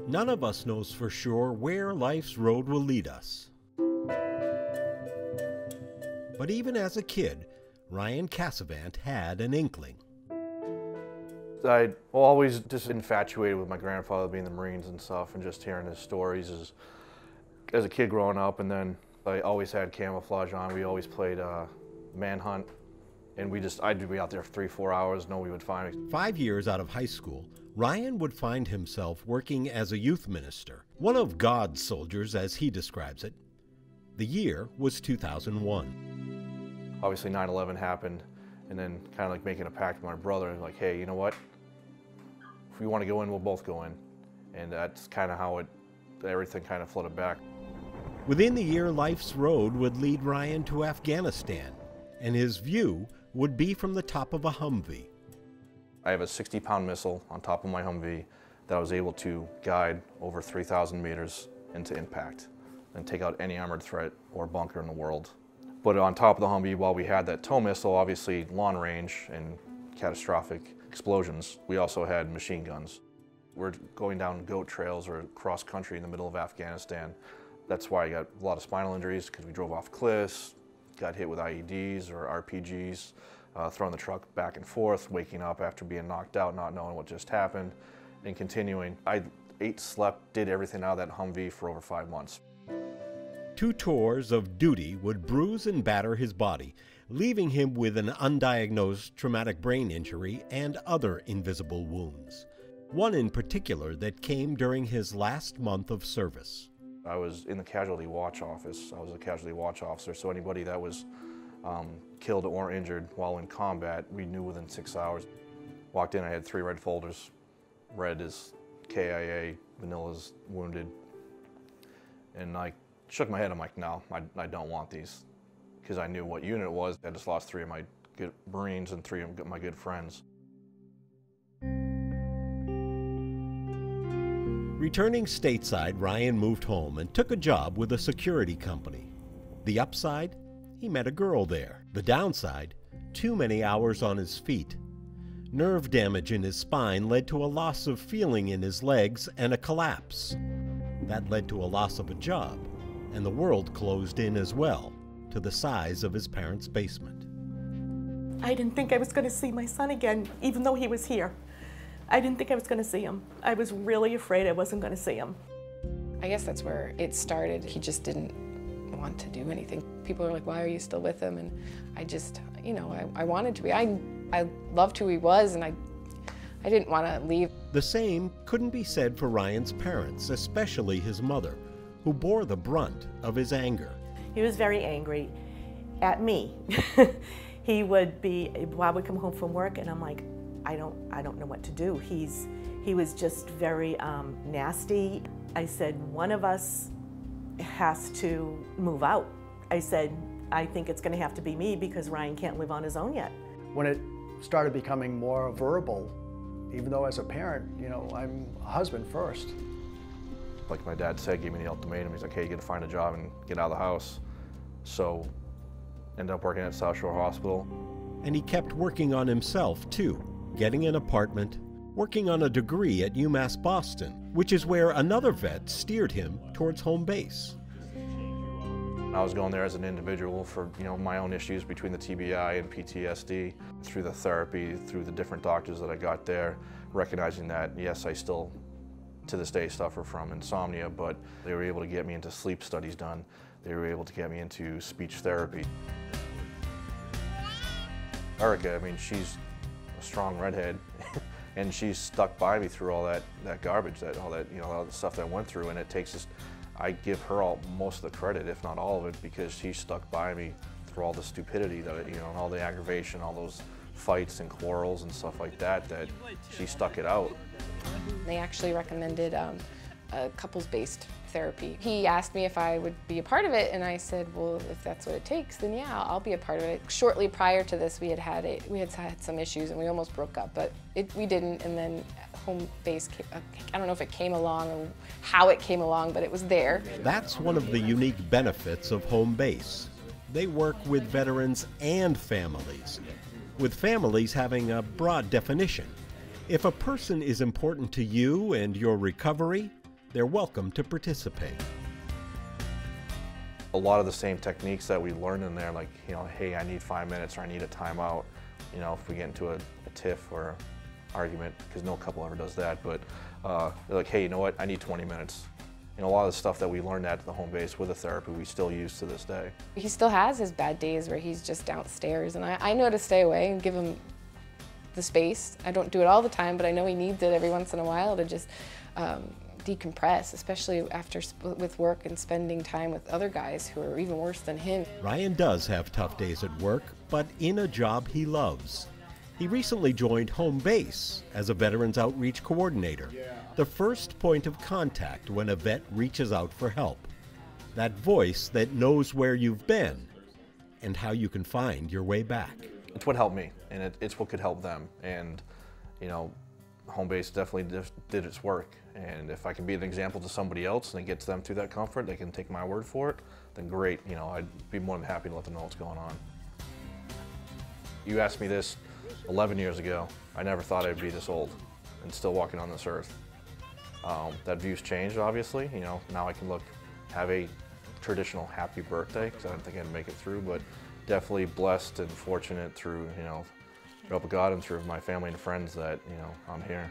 None of us knows for sure where life's road will lead us. But even as a kid, Ryan Casavant had an inkling. I always just infatuated with my grandfather being in the Marines and stuff, and just hearing his stories as a kid growing up. And then I always had camouflage on. We always played manhunt, and I'd be out there for 3-4 hours. Nobody would find me. 5 years out of high school, Ryan would find himself working as a youth minister, one of God's soldiers as he describes it. The year was 2001. Obviously 9/11 happened, and then kind of like making a pact with my brother, like, hey, you know what? If we want to go in, we'll both go in. And that's kind of how everything kind of flooded back. Within the year, life's road would lead Ryan to Afghanistan, and his view would be from the top of a Humvee. I have a 60-pound missile on top of my Humvee that I was able to guide over 3,000 meters into impact and take out any armored threat or bunker in the world. But on top of the Humvee, while we had that tow missile, obviously long range and catastrophic explosions, we also had machine guns. We're going down goat trails or cross country in the middle of Afghanistan. That's why I got a lot of spinal injuries, because we drove off cliffs, got hit with IEDs or RPGs, throwing the truck back and forth, waking up after being knocked out, not knowing what just happened, and continuing. I ate, slept, did everything out of that Humvee for over 5 months. 2 tours of duty would bruise and batter his body, leaving him with an undiagnosed traumatic brain injury and other invisible wounds. One in particular that came during his last month of service. I was in the casualty watch office. I was a casualty watch officer, so anybody that was killed or injured while in combat, we knew within 6 hours. Walked in, I had 3 red folders. Red is KIA, vanilla is wounded. And I shook my head, I'm like, no, I don't want these. Because I knew what unit it was. I just lost 3 of my good Marines and 3 of my good friends. Returning stateside, Ryan moved home and took a job with a security company. The upside? He met a girl there. The downside? Too many hours on his feet. Nerve damage in his spine led to a loss of feeling in his legs and a collapse. That led to a loss of a job, and the world closed in as well, to the size of his parents' basement. I didn't think I was going to see my son again, even though he was here. I didn't think I was going to see him. I was really afraid I wasn't going to see him. I guess that's where it started. He just didn't want to do anything. People are like, why are you still with him? And I just, you know, I wanted to be. I loved who he was, and I didn't want to leave. The same couldn't be said for Ryan's parents, especially his mother, who bore the brunt of his anger. He was very angry at me. He would be, Bob would come home from work, and I'm like, I don't know what to do. He was just very nasty. I said, one of us has to move out. I said, I think it's going to have to be me because Ryan can't live on his own yet. When it started becoming more verbal, even though as a parent, you know, I'm a husband first. Like my dad said, gave me the ultimatum. He's like, hey, you gotta find a job and get out of the house. So, ended up working at South Shore Hospital. And he kept working on himself too, getting an apartment, working on a degree at UMass Boston, which is where another vet steered him towards home base. I was going there as an individual for, you know, my own issues between the TBI and PTSD, through the therapy, through the different doctors that I got there, recognizing that, yes, I still, to this day, suffer from insomnia, but they were able to get me into sleep studies done. They were able to get me into speech therapy. Erica, I mean, she's a strong redhead, and she's stuck by me through all that garbage, all the stuff that I went through, and it takes us. I give her most of the credit, if not all of it, because she stuck by me through all the stupidity that, you know, and all the aggravation, all those fights and quarrels and stuff like that, that she stuck it out. They actually recommended a couples-based therapy. He asked me if I would be a part of it, and I said, well, if that's what it takes, then yeah, I'll be a part of it. Shortly prior to this, we had had some issues, and we almost broke up, but we didn't, and then home base, I don't know if it came along or how it came along, but it was there. That's one of the unique benefits of home base. They work with veterans and families, with families having a broad definition. If a person is important to you and your recovery, they're welcome to participate. A lot of the same techniques that we learned in there, like, hey, I need 5 minutes or I need a timeout, if we get into a tiff or argument, because no couple ever does that, but they're like, hey, you know what, I need 20 minutes. A lot of the stuff that we learned at the home base with the therapy, we still use to this day. He still has his bad days where he's just downstairs, and I know to stay away and give him the space. I don't do it all the time, but I know he needs it every once in a while to just decompress, especially after with work and spending time with other guys who are even worse than him. Ryan does have tough days at work, but in a job he loves. He recently joined home base as a Veterans Outreach Coordinator, the first point of contact when a vet reaches out for help. That voice that knows where you've been and how you can find your way back. It's what helped me, and it's what could help them. And, home base definitely did its work. And if I can be an example to somebody else and it gets them through that comfort, they can take my word for it, then great. I'd be more than happy to let them know what's going on. You asked me this 11 years ago. I never thought I'd be this old and still walking on this earth. That view's changed, obviously. Now I can have a traditional happy birthday, because I didn't think I'd make it through, but definitely blessed and fortunate through, the help of God and through my family and friends that, I'm here.